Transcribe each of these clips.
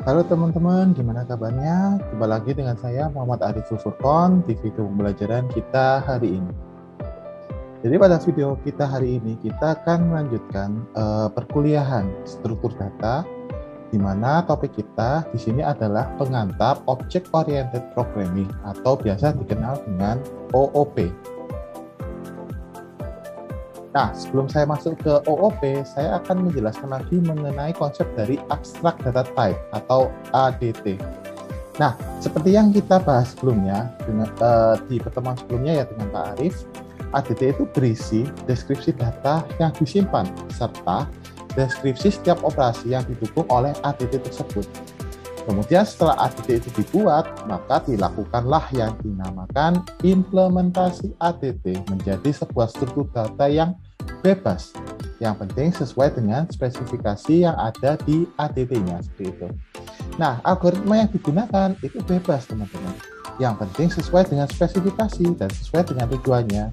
Halo teman-teman, gimana kabarnya? Jumpa lagi dengan saya Muhammad Ariful Furqon di video pembelajaran kita hari ini. Jadi pada video kita hari ini kita akan melanjutkan perkuliahan struktur data, di mana topik kita di sini adalah pengantar Object Oriented Programming atau biasa dikenal dengan OOP. Nah, sebelum saya masuk ke OOP, saya akan menjelaskan lagi mengenai konsep dari Abstract Data Type atau ADT. Nah, seperti yang kita bahas sebelumnya, di pertemuan sebelumnya ya dengan Pak Arif, ADT itu berisi deskripsi data yang disimpan, serta deskripsi setiap operasi yang didukung oleh ADT tersebut. Kemudian setelah ADT itu dibuat, maka dilakukanlah yang dinamakan implementasi ADT menjadi sebuah struktur data yang bebas. Yang penting sesuai dengan spesifikasi yang ada di ADT-nya, seperti itu. Nah, algoritma yang digunakan itu bebas, teman-teman. Yang penting sesuai dengan spesifikasi dan sesuai dengan tujuannya.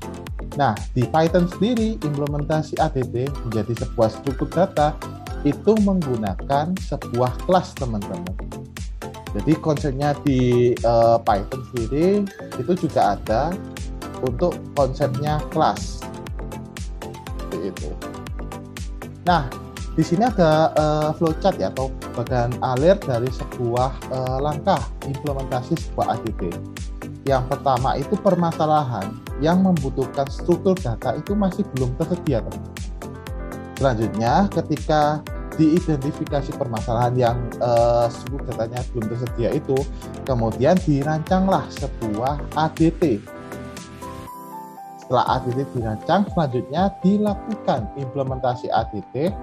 Nah, di Python sendiri, implementasi ADT menjadi sebuah struktur data itu menggunakan sebuah kelas, teman-teman. Jadi konsepnya di Python sendiri itu juga ada untuk konsepnya kelas. Seperti itu. Nah, di sini ada flowchart ya, atau bagian alir dari sebuah langkah implementasi sebuah ADT. Yang pertama itu permasalahan yang membutuhkan struktur data itu masih belum tersedia, teman-teman. Selanjutnya, ketika diidentifikasi permasalahan yang struktur datanya belum tersedia itu, kemudian dirancanglah sebuah ADT. Setelah ADT dirancang, selanjutnya dilakukan implementasi ADT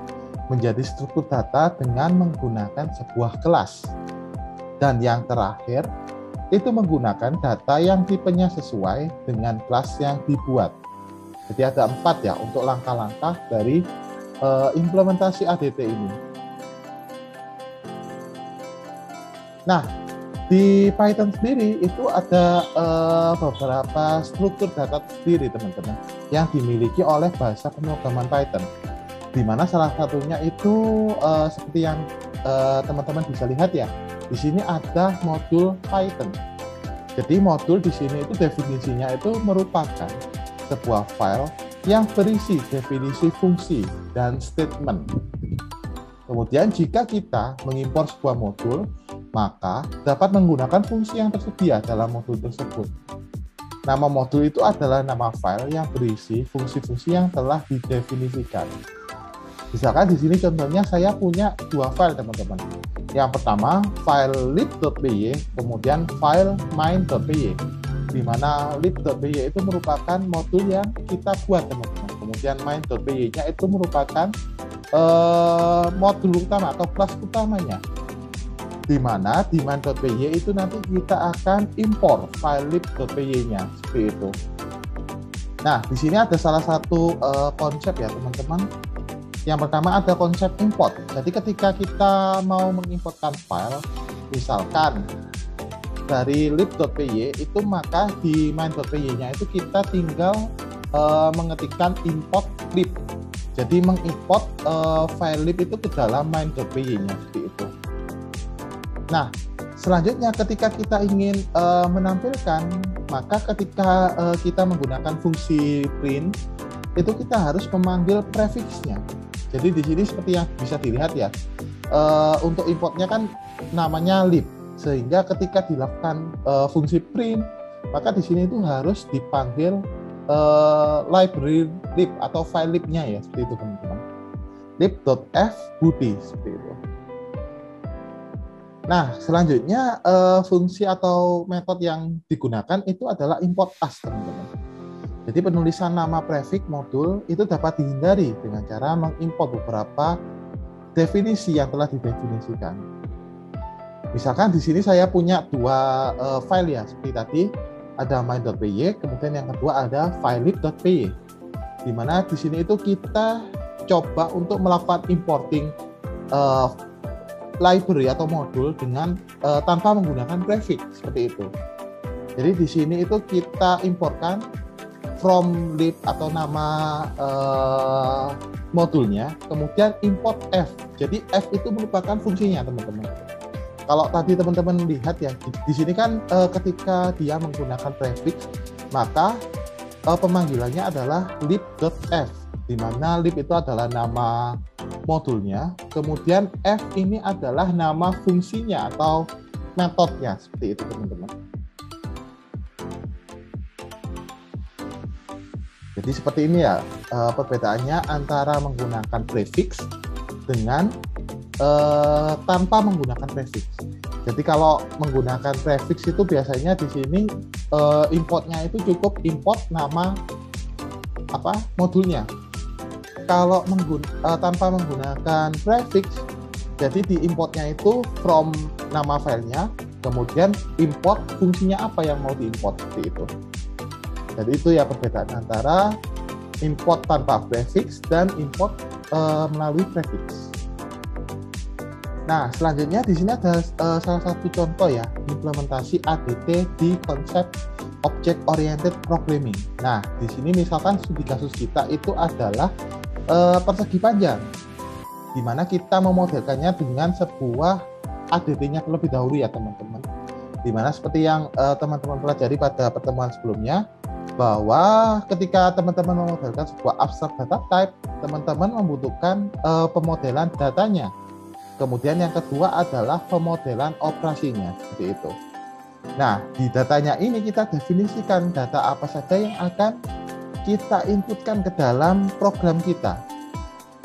menjadi struktur data dengan menggunakan sebuah kelas. Dan yang terakhir, itu menggunakan data yang tipenya sesuai dengan kelas yang dibuat. Jadi ada 4 ya untuk langkah-langkah dari implementasi ADT ini. Nah, di Python sendiri itu ada beberapa struktur data sendiri, teman-teman, yang dimiliki oleh bahasa pemrograman Python. Di mana salah satunya itu seperti yang teman-teman bisa lihat ya. Di sini ada modul Python. Jadi modul di sini itu definisinya itu merupakan sebuah file yang berisi definisi fungsi dan statement. Kemudian jika kita mengimpor sebuah modul, maka dapat menggunakan fungsi yang tersedia dalam modul tersebut. Nama modul itu adalah nama file yang berisi fungsi-fungsi yang telah didefinisikan. Misalkan di sini contohnya saya punya 2 file, teman-teman. Yang pertama file lib.py, kemudian file main.py. Di mana lib.py itu merupakan modul yang kita buat, teman-teman. Kemudian main.py-nya itu merupakan modul utama atau kelas utamanya. Di mana di main.py itu nanti kita akan impor file lib.py-nya, seperti itu. Nah, di sini ada salah satu konsep ya, teman-teman. Yang pertama ada konsep import. Jadi ketika kita mau mengimportkan file, misalkan dari lib.py itu, maka di main.py-nya itu kita tinggal mengetikkan import lib. Jadi mengimport file lib itu ke dalam main.py-nya, seperti itu. Nah, selanjutnya ketika kita ingin menampilkan, maka ketika kita menggunakan fungsi print, itu kita harus memanggil prefixnya. Jadi di sini seperti yang bisa dilihat ya, untuk importnya kan namanya lib. Sehingga ketika dilakukan fungsi print, maka di sini itu harus dipanggil library lib atau file libnya ya, seperti itu, teman-teman. lib.fbooty, seperti itu. Nah, selanjutnya fungsi atau metode yang digunakan itu adalah import as, teman-teman. Jadi penulisan nama prefix modul itu dapat dihindari dengan cara mengimport beberapa definisi yang telah didefinisikan. Misalkan di sini saya punya 2 file ya, seperti tadi ada main.py, kemudian yang kedua ada file lib.py. Di mana di sini itu kita coba untuk melakukan importing library atau modul dengan tanpa menggunakan prefix, seperti itu. Jadi di sini itu kita importkan from lib atau nama modulnya, kemudian import f. Jadi f itu merupakan fungsinya, teman-teman. kalau tadi teman-teman lihat ya, di sini kan ketika dia menggunakan prefix, maka pemanggilannya adalah lib.f, di mana lib itu adalah nama modulnya, kemudian f ini adalah nama fungsinya atau metodenya, seperti itu teman-teman. Jadi seperti ini ya perbedaannya antara menggunakan prefix dengan tanpa menggunakan prefix. Jadi kalau menggunakan prefix itu biasanya di sini importnya itu cukup import nama modulnya. Kalau tanpa menggunakan prefix, jadi di importnya itu from nama filenya, kemudian import fungsinya apa yang mau diimport, seperti itu. Jadi itu ya perbedaan antara import tanpa prefix dan import melalui prefix. Nah, selanjutnya di sini ada salah satu contoh ya, implementasi ADT di konsep Object Oriented Programming. Nah, di sini misalkan studi kasus kita itu adalah persegi panjang, di mana kita memodelkannya dengan sebuah ADT-nya terlebih dahulu ya teman-teman. Di mana seperti yang teman-teman pelajari pada pertemuan sebelumnya, bahwa ketika teman-teman memodelkan sebuah abstract data type, teman-teman membutuhkan pemodelan datanya. Kemudian yang kedua adalah pemodelan operasinya, seperti itu. Nah, di datanya ini kita definisikan data apa saja yang akan kita inputkan ke dalam program kita.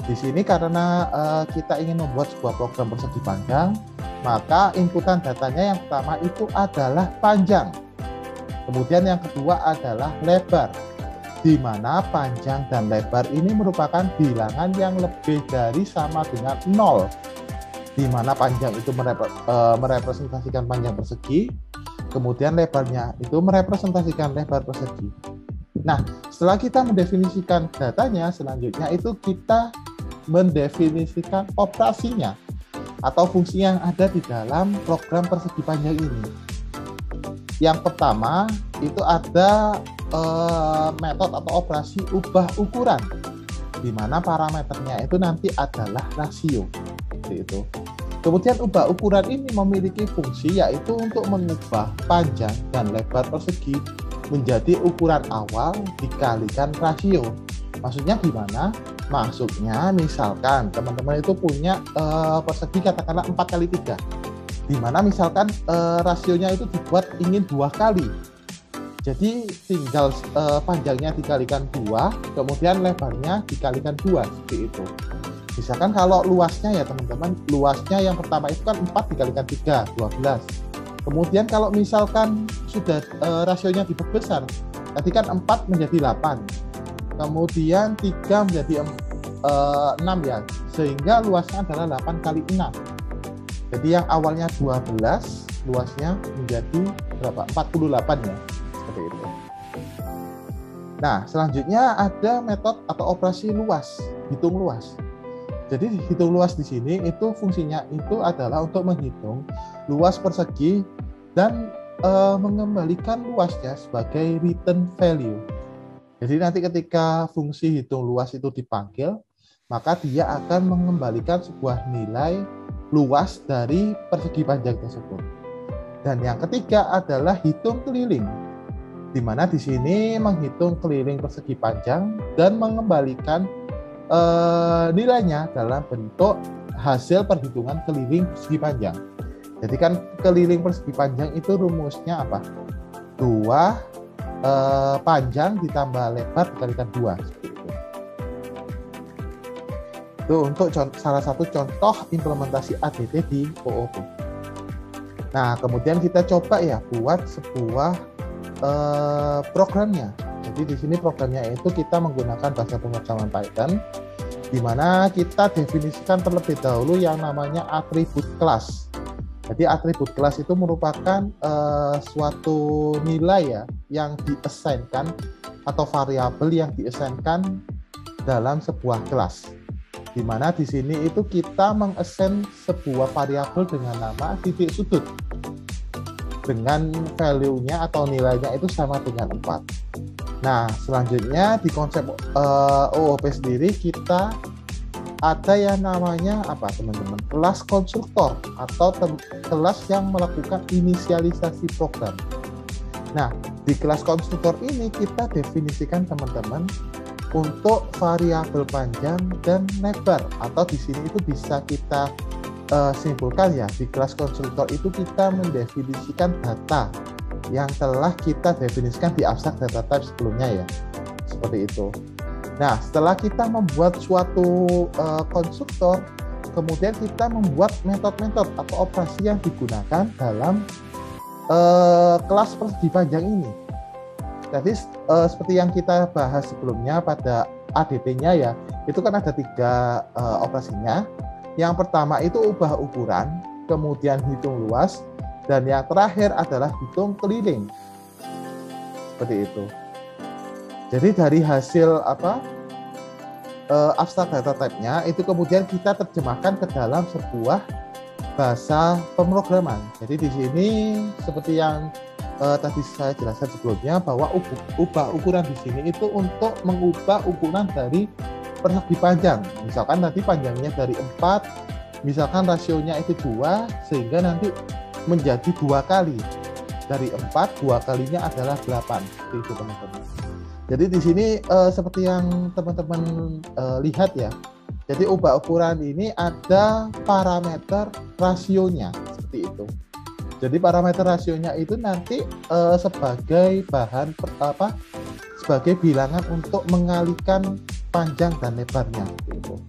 Di sini karena kita ingin membuat sebuah program persegi panjang, maka inputan datanya yang pertama itu adalah panjang. Kemudian yang kedua adalah lebar, di mana panjang dan lebar ini merupakan bilangan yang lebih dari sama dengan 0. Di mana panjang itu merepresentasikan panjang persegi, kemudian lebarnya itu merepresentasikan lebar persegi. Nah, setelah kita mendefinisikan datanya, selanjutnya itu kita mendefinisikan operasinya atau fungsi yang ada di dalam program persegi panjang ini. Yang pertama itu ada metode atau operasi ubah ukuran, di mana parameternya itu nanti adalah rasio. Itu. Kemudian ubah ukuran ini memiliki fungsi yaitu untuk mengubah panjang dan lebar persegi menjadi ukuran awal dikalikan rasio. Maksudnya gimana? Maksudnya misalkan teman-teman itu punya persegi katakanlah 4x3, di mana misalkan rasionya itu dibuat ingin 2 kali. Jadi tinggal panjangnya dikalikan 2, kemudian lebarnya dikalikan 2, seperti itu. Misalkan kalau luasnya ya teman-teman, luasnya yang pertama itu kan 4 dikalikan 3, 12. Kemudian kalau misalkan sudah rasionya diperbesar, tadi kan 4 menjadi 8. Kemudian 3 menjadi 6 ya, sehingga luasnya adalah 8 kali 6. Jadi yang awalnya 12, luasnya menjadi berapa? 48 ya, seperti itu. Nah, selanjutnya ada metode atau operasi luas, hitung luas. Jadi hitung luas di sini itu fungsinya itu adalah untuk menghitung luas persegi dan mengembalikan luasnya sebagai return value. Jadi nanti ketika fungsi hitung luas itu dipanggil, maka dia akan mengembalikan sebuah nilai luas dari persegi panjang tersebut. Dan yang ketiga adalah hitung keliling, di mana di sini menghitung keliling persegi panjang dan mengembalikan nilainya dalam bentuk hasil perhitungan keliling persegi panjang. Jadi kan keliling persegi panjang itu rumusnya apa? 2 panjang ditambah lebar dikalikan 2, seperti itu. Itu untuk salah satu contoh implementasi ADT di OOP. Nah, kemudian kita coba ya buat sebuah programnya. Jadi di sini programnya itu kita menggunakan bahasa pemrograman Python, di mana kita definisikan terlebih dahulu yang namanya atribut kelas. Jadi atribut kelas itu merupakan suatu nilai ya yang diassignkan atau variabel yang diassignkan dalam sebuah kelas. Di mana di sini itu kita mengassign sebuah variabel dengan nama titik sudut, dengan value-nya atau nilainya itu sama dengan 4. Nah, selanjutnya di konsep OOP sendiri kita ada yang namanya apa teman-teman? Kelas konstruktor atau kelas yang melakukan inisialisasi program. Nah, di kelas konstruktor ini kita definisikan teman-teman untuk variabel panjang dan lebar, atau di sini itu bisa kita simpulkan ya, di kelas konstruktor itu kita mendefinisikan data yang telah kita definisikan di abstrak data type sebelumnya ya, seperti itu. Nah, setelah kita membuat suatu konstruktor, kemudian kita membuat metode-metode atau operasi yang digunakan dalam kelas persegi panjang ini. Jadi seperti yang kita bahas sebelumnya pada ADT-nya ya, itu kan ada 3 operasinya. Yang pertama itu ubah ukuran, kemudian hitung luas, dan yang terakhir adalah hitung keliling. Seperti itu. Jadi dari hasil abstrak data type-nya itu kemudian kita terjemahkan ke dalam sebuah bahasa pemrograman. Jadi di sini seperti yang tadi saya jelaskan sebelumnya, bahwa ubah ukuran di sini itu untuk mengubah ukuran dari persegi panjang. Misalkan nanti panjangnya dari 4, misalkan rasionya itu 2, sehingga nanti menjadi 2 kali. Dari 4, 2 kalinya adalah 8. Seperti itu teman-teman. Jadi di sini seperti yang teman-teman lihat ya. Jadi ubah ukuran ini ada parameter rasionya seperti itu. Jadi parameter rasionya itu nanti sebagai bahan sebagai bilangan untuk mengalihkan panjang dan lebarnya. Gitu.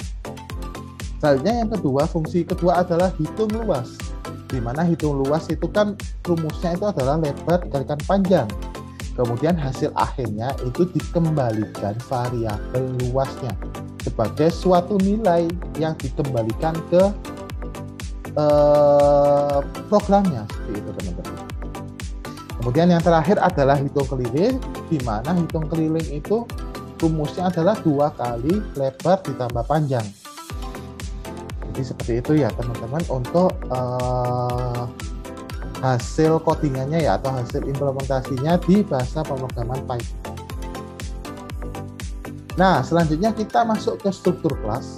Selanjutnya yang kedua, fungsi kedua adalah hitung luas. Di mana hitung luas itu kan rumusnya itu adalah lebar dikalikan panjang. Kemudian hasil akhirnya itu dikembalikan variabel luasnya sebagai suatu nilai yang dikembalikan ke programnya, seperti itu teman-teman. Kemudian yang terakhir adalah hitung keliling, di mana hitung keliling itu rumusnya adalah 2 kali lebar ditambah panjang. Jadi seperti itu ya teman-teman untuk hasil codingannya ya, atau hasil implementasinya di bahasa pemrograman Python. Nah, selanjutnya kita masuk ke struktur kelas.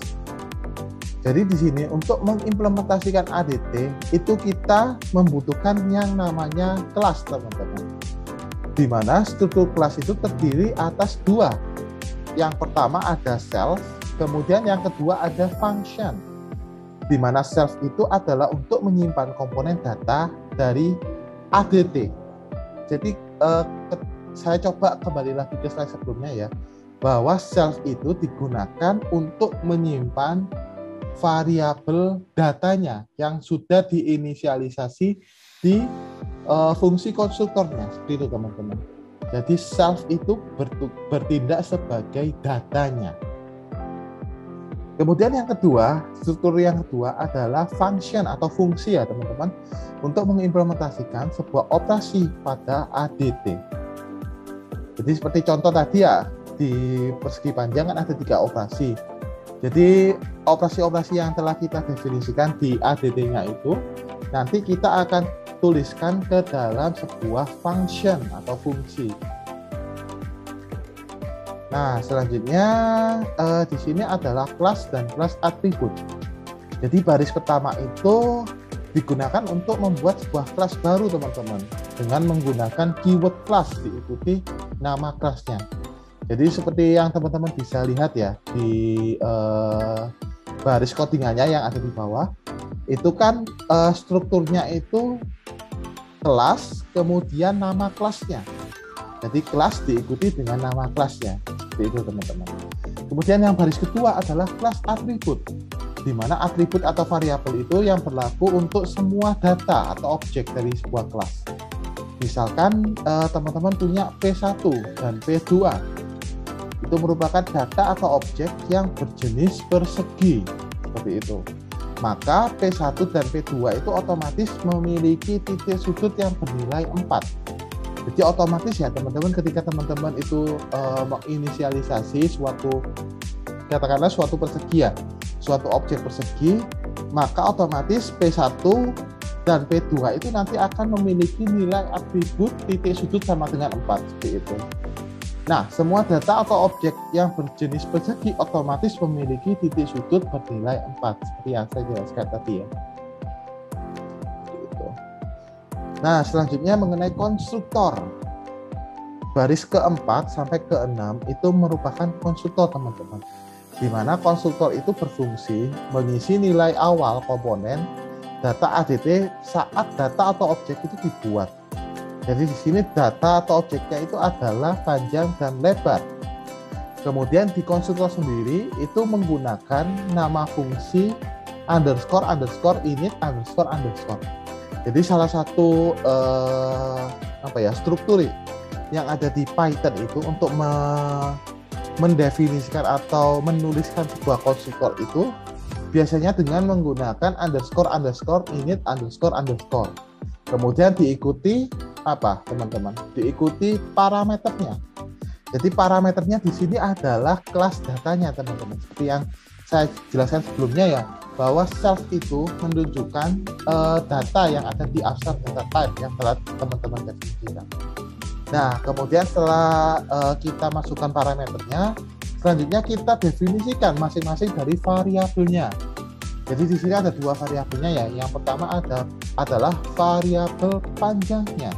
Jadi di sini untuk mengimplementasikan ADT itu kita membutuhkan yang namanya kelas teman-teman. Di mana struktur kelas itu terdiri atas 2. Yang pertama ada self, kemudian yang kedua ada function. Di mana self itu adalah untuk menyimpan komponen data dari ADT. Jadi saya coba kembali lagi ke slide sebelumnya ya, bahwa self itu digunakan untuk menyimpan variabel datanya yang sudah diinisialisasi di fungsi konstruktornya, seperti itu teman-teman. Jadi self itu bertindak sebagai datanya. Kemudian yang kedua, struktur yang kedua adalah function atau fungsi ya teman-teman, untuk mengimplementasikan sebuah operasi pada ADT. Jadi seperti contoh tadi ya, di persegi panjang kan ada 3 operasi. Jadi operasi-operasi yang telah kita definisikan di ADT-nya itu nanti kita akan tuliskan ke dalam sebuah function atau fungsi. Nah, selanjutnya di sini adalah kelas dan kelas atribut. Jadi baris pertama itu digunakan untuk membuat sebuah kelas baru teman-teman, dengan menggunakan keyword kelas diikuti nama kelasnya. Jadi seperti yang teman-teman bisa lihat ya di baris codingannya yang ada di bawah, itu kan strukturnya itu kelas, kemudian nama kelasnya. Jadi kelas diikuti dengan nama kelasnya, seperti itu teman-teman. Kemudian yang baris kedua adalah kelas atribut, di mana atribut atau variabel itu yang berlaku untuk semua data atau objek dari sebuah kelas. Misalkan teman-teman punya P1 dan P2, itu merupakan data atau objek yang berjenis persegi, seperti itu. Maka P1 dan P2 itu otomatis memiliki titik sudut yang bernilai 4. Jadi otomatis ya teman-teman, ketika teman-teman itu menginisialisasi suatu, katakanlah suatu persegi ya, suatu objek persegi, maka otomatis P1 dan P2 itu nanti akan memiliki nilai atribut titik sudut sama dengan 4, seperti itu. Nah, semua data atau objek yang berjenis persegi otomatis memiliki titik sudut bernilai 4, seperti yang saya jelaskan tadi ya. Gitu. Nah, selanjutnya mengenai konstruktor. Baris keempat sampai keenam itu merupakan konstruktor, teman-teman. Di mana konstruktor itu berfungsi mengisi nilai awal komponen data ADT saat data atau objek itu dibuat. Jadi di sini data atau objeknya itu adalah panjang dan lebar. Kemudian di konstruktor sendiri itu menggunakan nama fungsi underscore init underscore. Jadi salah satu struktur yang ada di Python itu untuk mendefinisikan atau menuliskan sebuah konstruktor itu biasanya dengan menggunakan underscore init underscore. Kemudian diikuti apa, teman-teman? Diikuti parameternya. Jadi parameternya di sini adalah kelas datanya, teman-teman. Seperti yang saya jelaskan sebelumnya ya, bahwa self itu menunjukkan data yang ada di abstract data type yang telah teman-teman definisikan. Nah, kemudian setelah kita masukkan parameternya, selanjutnya kita definisikan masing-masing dari variabelnya. Jadi di sini ada dua variabelnya ya. Yang pertama adalah variabel panjangnya.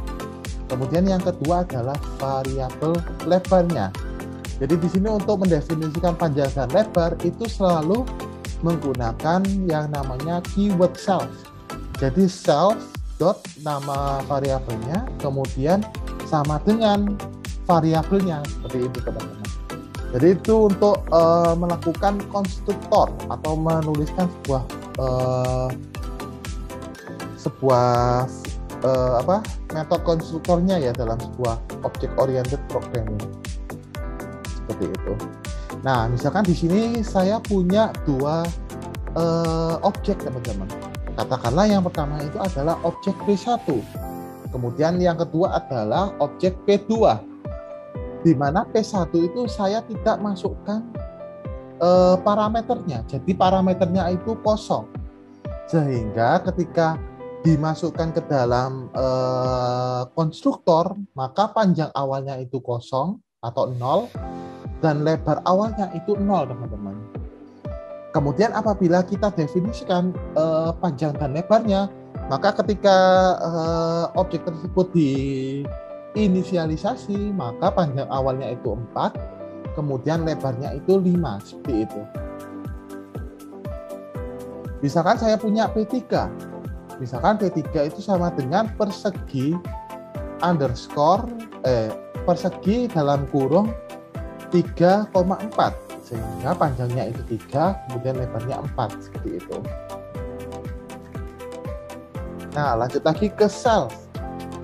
Kemudian yang kedua adalah variabel lebarnya. Jadi di sini untuk mendefinisikan panjang dan lebar itu selalu menggunakan yang namanya keyword self. Jadi self dot nama variabelnya, kemudian sama dengan variabelnya, seperti itu, teman-teman. Jadi itu untuk melakukan konstruktor atau menuliskan sebuah metode konstruktornya ya dalam sebuah object oriented programming, seperti itu. Nah, misalkan di sini saya punya dua objek, teman-teman. Katakanlah yang pertama itu adalah objek P1, kemudian yang kedua adalah objek P2, di mana P1 itu saya tidak masukkan parameternya, jadi parameternya itu kosong, sehingga ketika dimasukkan ke dalam konstruktor, maka panjang awalnya itu kosong atau 0 dan lebar awalnya itu 0, teman-teman. Kemudian apabila kita definisikan panjang dan lebarnya, maka ketika objek tersebut diinisialisasi, maka panjang awalnya itu 4, kemudian lebarnya itu 5, seperti itu. Misalkan saya punya P3. Misalkan P3 itu sama dengan persegi dalam kurung 3,4, sehingga panjangnya itu 3, kemudian lebarnya 4, seperti itu. Nah, lanjut lagi ke self.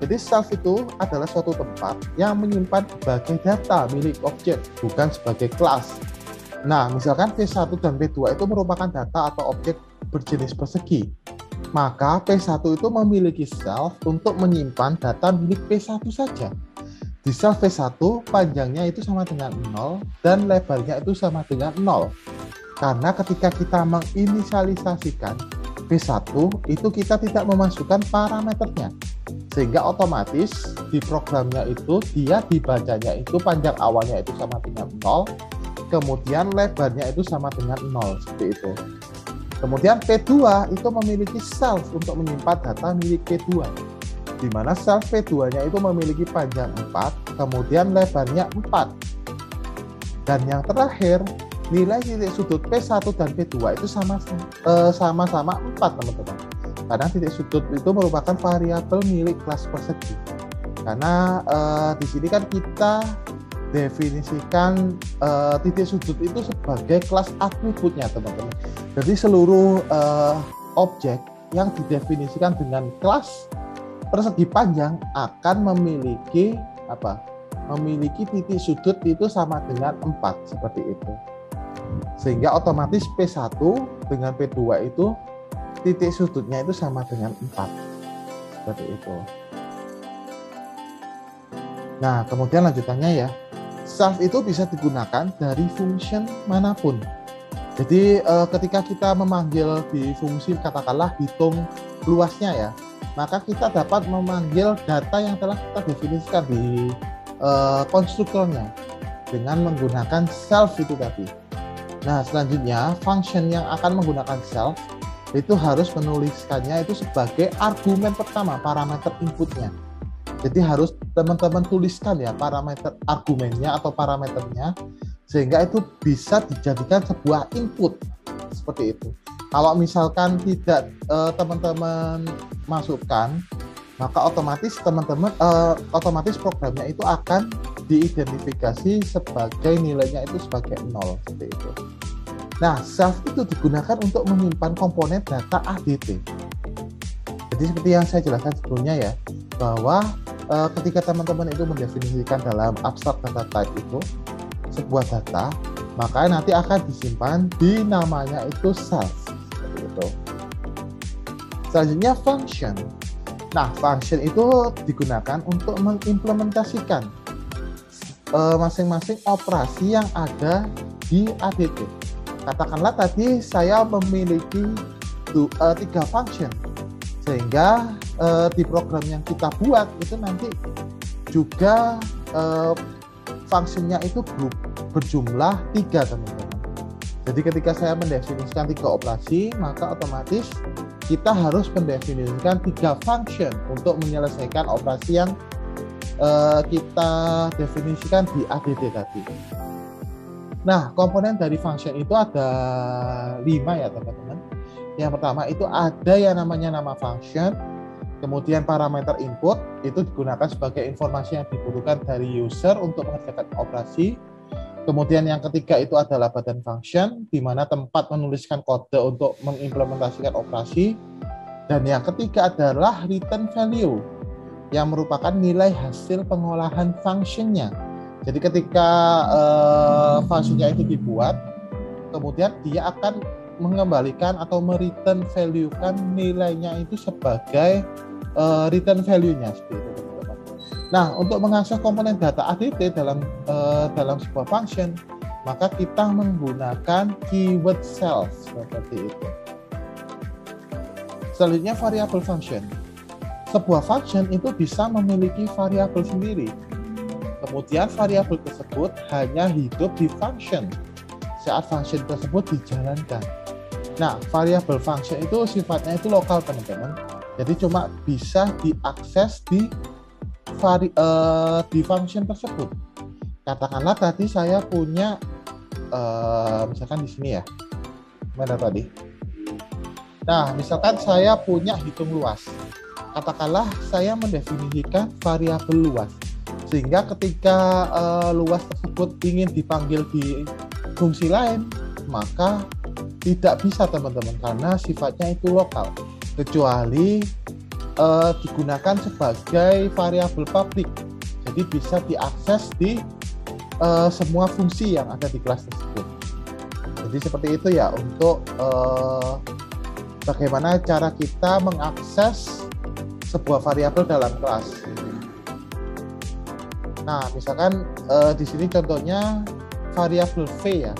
Jadi self itu adalah suatu tempat yang menyimpan sebagai data milik objek, bukan sebagai kelas. Nah, misalkan P1 dan P2 itu merupakan data atau objek berjenis persegi. Maka P1 itu memiliki self untuk menyimpan data milik P1 saja. Di self P1 panjangnya itu sama dengan 0 dan lebarnya itu sama dengan 0. Karena ketika kita menginisialisasikan P1 itu kita tidak memasukkan parameternya. Sehingga otomatis di programnya itu dia dibacanya itu panjang awalnya itu sama dengan 0, kemudian lebarnya itu sama dengan 0, seperti itu. Kemudian P2 itu memiliki self untuk menyimpan data milik P2, di mana self P2-nya itu memiliki panjang 4, kemudian lebarnya 4. Dan yang terakhir, nilai titik sudut P1 dan P2 itu sama-sama 4, teman-teman. Karena titik sudut itu merupakan variabel milik kelas persegi. Karena di sini kan kita definisikan titik sudut itu sebagai kelas atributnya, teman-teman. Jadi seluruh objek yang didefinisikan dengan kelas persegi panjang akan memiliki memiliki titik sudut itu sama dengan 4, seperti itu. Sehingga otomatis P1 dengan P2 itu titik sudutnya itu sama dengan 4, seperti itu. Nah, kemudian lanjutannya ya, self itu bisa digunakan dari function manapun. Jadi ketika kita memanggil di fungsi katakanlah hitung luasnya ya, maka kita dapat memanggil data yang telah kita definisikan di konstruktornya. dengan menggunakan self itu tadi. Nah, selanjutnya function yang akan menggunakan self itu harus menuliskannya itu sebagai argumen pertama, parameter inputnya. Jadi harus teman-teman tuliskan ya parameter argumennya atau parameternya, sehingga itu bisa dijadikan sebuah input seperti itu. Kalau misalkan tidak teman-teman masukkan, maka otomatis otomatis programnya itu akan diidentifikasi sebagai nilainya itu sebagai 0 seperti itu. Nah, self itu digunakan untuk menyimpan komponen data ADT. Jadi seperti yang saya jelaskan sebelumnya ya, bahwa ketika teman-teman itu mendefinisikan dalam abstract data type itu sebuah data, maka nanti akan disimpan di namanya itu self. Seperti itu. Selanjutnya function. Nah, function itu digunakan untuk mengimplementasikan masing-masing operasi yang ada di ADT. Katakanlah tadi saya memiliki 3 function, sehingga di program yang kita buat itu nanti juga fungsinya itu berjumlah 3 teman-teman. Jadi ketika saya mendefinisikan 3 operasi, maka otomatis kita harus mendefinisikan 3 function untuk menyelesaikan operasi yang kita definisikan di ADT tadi. Nah, komponen dari function itu ada 5 ya teman-teman. Yang pertama itu ada yang namanya nama function, kemudian parameter input itu digunakan sebagai informasi yang dibutuhkan dari user untuk mengerjakan operasi. Kemudian yang ketiga itu adalah button function, di mana tempat menuliskan kode untuk mengimplementasikan operasi. Dan yang ketiga adalah return value, yang merupakan nilai hasil pengolahan functionnya. Jadi ketika fungsinya itu dibuat, kemudian dia akan mengembalikan atau mereturn value-kan nilainya itu sebagai return value-nya seperti itu. Nah, untuk mengakses komponen data ADT dalam sebuah function, maka kita menggunakan keyword self seperti itu. Selanjutnya variable function. Sebuah function itu bisa memiliki variabel sendiri. Kemudian variabel tersebut hanya hidup di function saat function tersebut dijalankan. Nah, variabel function itu sifatnya itu lokal teman-teman. Jadi cuma bisa diakses di function tersebut. Katakanlah tadi saya punya misalkan di sini ya. Mana tadi? Nah, misalkan saya punya hitung luas. Katakanlah saya mendefinisikan variabel luas. Sehingga ketika luas tersebut ingin dipanggil di fungsi lain, maka tidak bisa teman-teman, karena sifatnya itu lokal, kecuali digunakan sebagai variabel public. Jadi bisa diakses di semua fungsi yang ada di kelas tersebut. Jadi seperti itu ya untuk bagaimana cara kita mengakses sebuah variabel dalam kelas. Nah, misalkan di sini contohnya variabel v ya,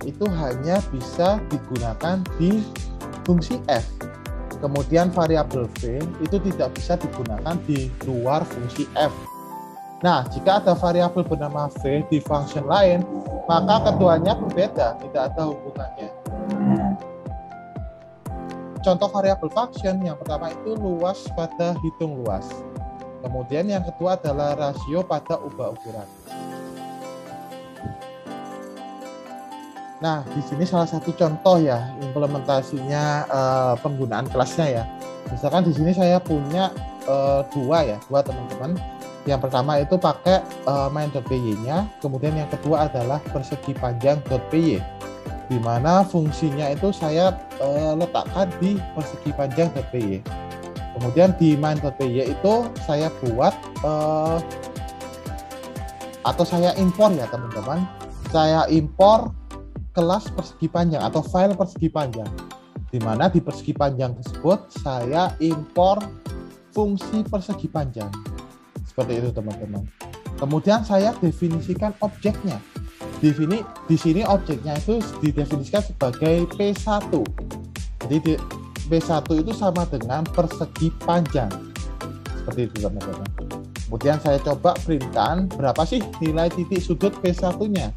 itu hanya bisa digunakan di fungsi f. Kemudian variabel v itu tidak bisa digunakan di luar fungsi f. Nah, jika ada variabel bernama v di function lain, maka keduanya berbeda, tidak ada hubungannya. Contoh variabel function yang pertama itu luas pada hitung luas. Kemudian yang kedua adalah rasio pada ubah ukuran. Nah, di sini salah satu contoh ya implementasinya penggunaan kelasnya ya. Misalkan di sini saya punya dua teman-teman. Yang pertama itu pakai main.py-nya, kemudian yang kedua adalah persegi panjang.py, di mana fungsinya itu saya letakkan di persegi panjang.py. Kemudian di main.py itu saya buat atau saya impor ya teman-teman. Saya impor kelas persegi panjang atau file persegi panjang, di mana di persegi panjang tersebut saya impor fungsi persegi panjang. Seperti itu teman-teman. Kemudian saya definisikan objeknya. Di sini objeknya itu didefinisikan sebagai P1. Jadi P1 itu sama dengan persegi panjang. Seperti itu teman-teman. Kemudian saya coba printkan berapa sih nilai titik sudut P1-nya.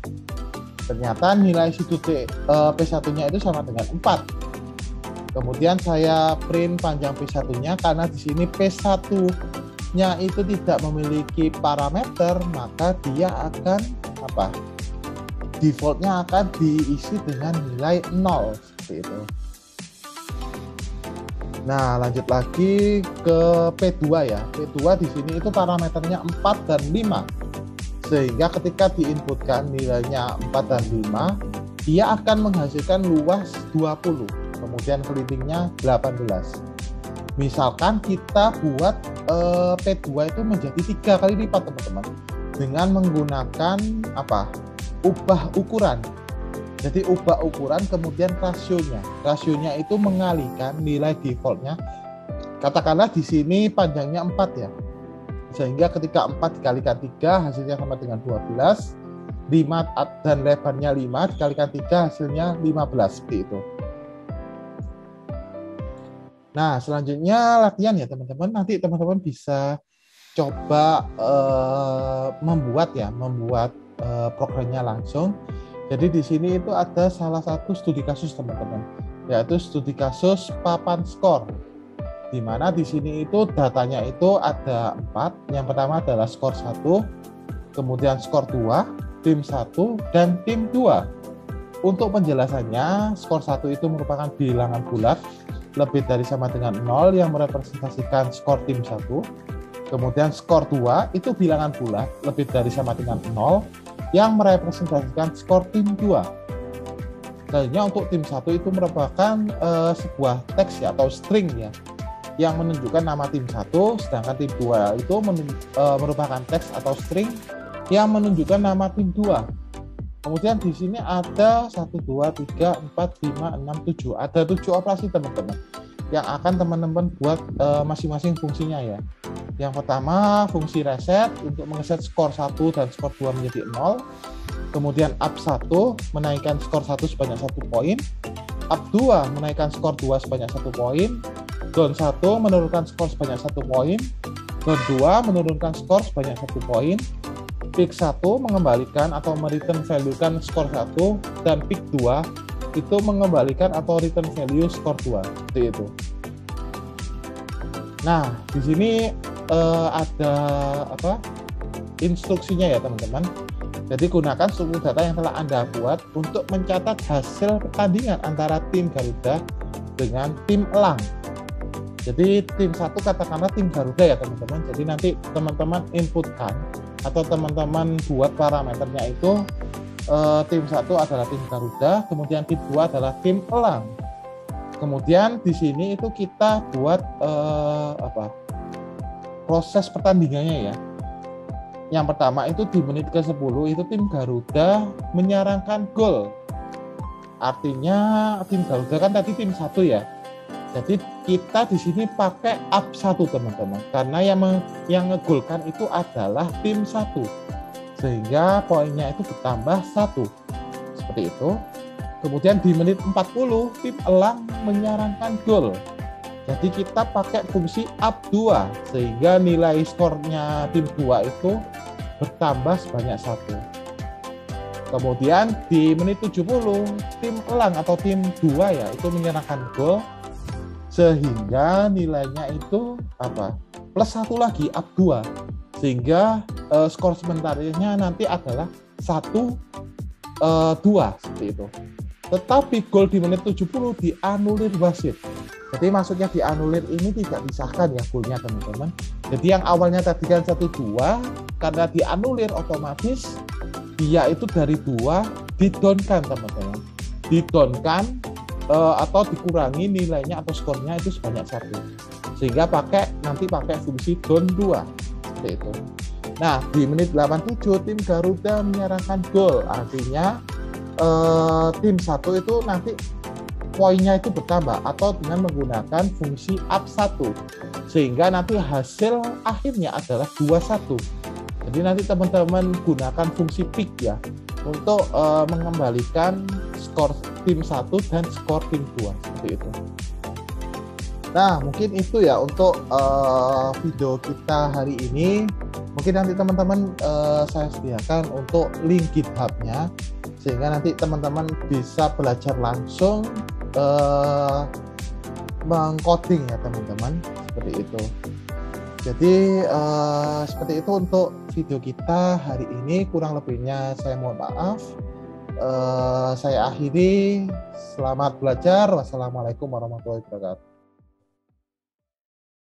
Ternyata nilai sudut P1-nya itu sama dengan 4. Kemudian saya print panjang P1-nya, karena di sini P1-nya itu tidak memiliki parameter, maka dia akan defaultnya akan diisi dengan nilai 0 seperti itu. Nah, lanjut lagi ke P2 ya. P2 di sini itu parameternya 4 dan 5. Sehingga ketika diinputkan nilainya 4 dan 5, dia akan menghasilkan luas 20. Kemudian kelitingnya 18. Misalkan kita buat P2 itu menjadi 3 kali lipat, teman-teman. Dengan menggunakan ubah ukuran. Jadi ubah ukuran, kemudian rasionya. Rasionya itu mengalihkan nilai defaultnya. Katakanlah di sini panjangnya 4 ya. Sehingga ketika 4 dikalikan 3 hasilnya sama dengan 12. 5 dan lebarnya 5 dikalikan 3 hasilnya 15 seperti itu. Nah, selanjutnya latihan ya teman-teman. Nanti teman-teman bisa coba membuat programnya langsung. Jadi di sini itu ada salah satu studi kasus teman-teman, yaitu studi kasus papan skor. Di mana di sini itu datanya itu ada 4. Yang pertama adalah skor 1, kemudian skor 2, tim 1, dan tim 2. Untuk penjelasannya, skor 1 itu merupakan bilangan bulat lebih dari sama dengan 0 yang merepresentasikan skor tim 1. Kemudian skor 2 itu bilangan bulat lebih dari sama dengan 0 yang merepresentasikan skor tim 2. Selanjutnya untuk tim 1 itu merupakan sebuah teks ya, atau string ya, yang menunjukkan nama tim 1, sedangkan tim 2 itu merupakan teks atau string yang menunjukkan nama tim 2. Kemudian di sini ada 1, 2, 3, 4, 5, 6, 7. Ada 7 operasi teman-teman yang akan teman-teman buat masing-masing fungsinya ya. Yang pertama fungsi reset untuk mengeset skor 1 dan skor 2 menjadi 0. Kemudian up 1 menaikkan skor 1 sebanyak 1 poin. Up 2 menaikkan skor 2 sebanyak 1 poin. Down 1 menurunkan skor sebanyak 1 poin. Down 2 menurunkan skor sebanyak 1 poin. Pick 1 mengembalikan atau mereturn value-kan skor 1, dan pick 2 itu mengembalikan atau return value skor 2. Seperti itu. Nah, di sini ada instruksinya ya teman-teman. Jadi gunakan struktur data yang telah Anda buat untuk mencatat hasil pertandingan antara tim Garuda dengan tim Elang. Jadi tim 1 katakanlah tim Garuda ya teman-teman. Jadi nanti teman-teman inputkan atau teman-teman buat parameternya itu tim 1 adalah tim Garuda, kemudian tim 2 adalah tim Elang. Kemudian di sini itu kita buat proses pertandingannya ya. Yang pertama itu di menit ke-10 itu tim Garuda menyarankan gol. Artinya tim Garuda kan tadi tim 1 ya. Jadi kita di sini pakai up 1 teman-teman, karena yang ngegolkan itu adalah tim 1. Sehingga poinnya itu bertambah 1. Seperti itu. Kemudian di menit 40 tim Elang menyarankan gol. Jadi kita pakai fungsi up 2 sehingga nilai skornya tim 2 itu bertambah sebanyak 1. Kemudian di menit 70 tim Elang atau tim 2 ya itu menyerahkan gol sehingga nilainya itu plus 1 lagi up 2 sehingga skor sementaranya nanti adalah 1-2 seperti itu. Tetapi gol di menit 70 dianulir wasit. Jadi maksudnya dianulir ini tidak disahkan ya golnya teman-teman. Jadi yang awalnya tadi kan 1-2 karena dianulir otomatis dia itu dari 2 didonkan teman-teman. Didonkan atau dikurangi nilainya atau skornya itu sebanyak 1. Sehingga nanti pakai fungsi down 2 seperti itu. Nah, di menit 87 tim Garuda menyarankan gol. Artinya tim 1 itu nanti poinnya itu bertambah atau dengan menggunakan fungsi up 1 sehingga nanti hasil akhirnya adalah 2-1. Jadi nanti teman-teman gunakan fungsi pick ya untuk mengembalikan skor tim 1 dan skor tim 2 seperti itu. Nah, mungkin itu ya untuk video kita hari ini. Mungkin nanti teman-teman saya sediakan untuk link GitHub-nya, sehingga nanti teman-teman bisa belajar langsung mengcoding ya teman-teman, seperti itu. Jadi seperti itu untuk video kita hari ini. Kurang lebihnya saya mohon maaf. Saya akhiri. Selamat belajar. Wassalamualaikum warahmatullahi wabarakatuh.